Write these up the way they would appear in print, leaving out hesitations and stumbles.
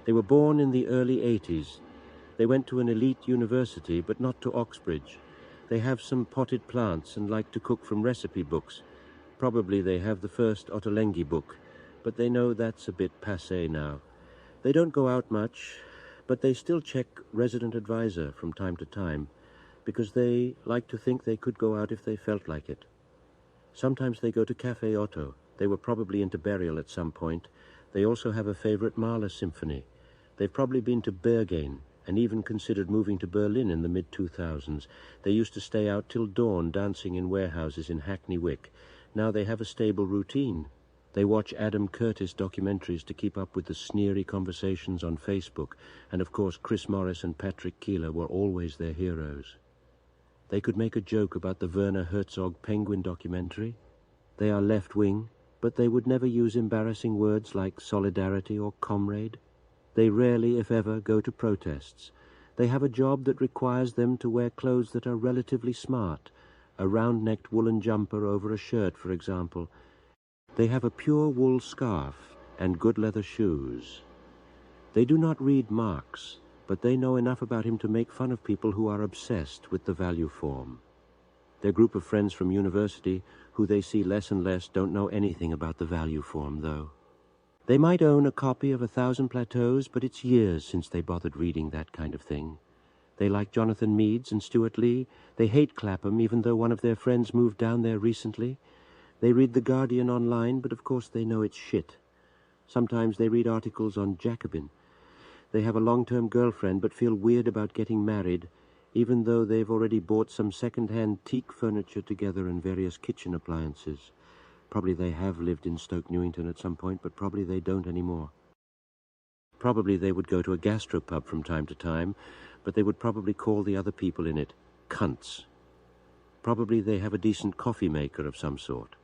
They were born in the early 80s. They went to an elite university, but not to Oxbridge. They have some potted plants and like to cook from recipe books. Probably they have the first Ottolenghi book, but they know that's a bit passé now. They don't go out much, but they still check Resident Advisor from time to time, because they like to think they could go out if they felt like it. Sometimes they go to Café Otto. They were probably into burial at some point. They also have a favorite Mahler symphony. They've probably been to Berghain and even considered moving to Berlin in the mid-2000s. They used to stay out till dawn dancing in warehouses in Hackney Wick. Now they have a stable routine. They watch Adam Curtis documentaries to keep up with the sneery conversations on Facebook, and of course Chris Morris and Patrick Keeler were always their heroes. They could make a joke about the Werner Herzog Penguin documentary. They are left-wing, but they would never use embarrassing words like solidarity or comrade. They rarely, if ever, go to protests. They have a job that requires them to wear clothes that are relatively smart, a round-necked woolen jumper over a shirt, for example. They have a pure wool scarf and good leather shoes. They do not read Marx, but they know enough about him to make fun of people who are obsessed with the value form. Their group of friends from university, who they see less and less, don't know anything about the value form, though. They might own a copy of 1,000 Plateaus, but it's years since they bothered reading that kind of thing. They like Jonathan Meades and Stuart Lee. They hate Clapham, even though one of their friends moved down there recently. They read The Guardian online, but of course they know it's shit. Sometimes they read articles on Jacobin. They have a long-term girlfriend, but feel weird about getting married, even though they've already bought some second-hand teak furniture together and various kitchen appliances. Probably they have lived in Stoke Newington at some point, but probably they don't anymore. Probably they would go to a gastropub from time to time, but they would probably call the other people in it cunts. Probably they have a decent coffee maker of some sort.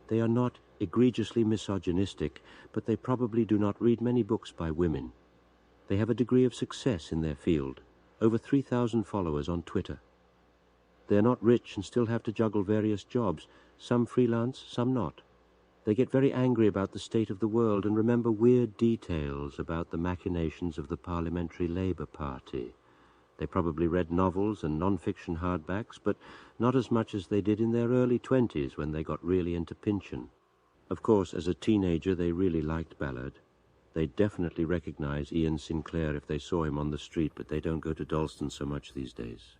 They are not egregiously misogynistic, but they probably do not read many books by women. They have a degree of success in their field, over 3,000 followers on Twitter. They are not rich and still have to juggle various jobs, some freelance, some not. They get very angry about the state of the world and remember weird details about the machinations of the Parliamentary Labour Party. They probably read novels and non-fiction hardbacks, but not as much as they did in their early 20s when they got really into Pynchon. Of course, as a teenager, they really liked Ballard. They'd definitely recognize Ian Sinclair if they saw him on the street, but they don't go to Dalston so much these days.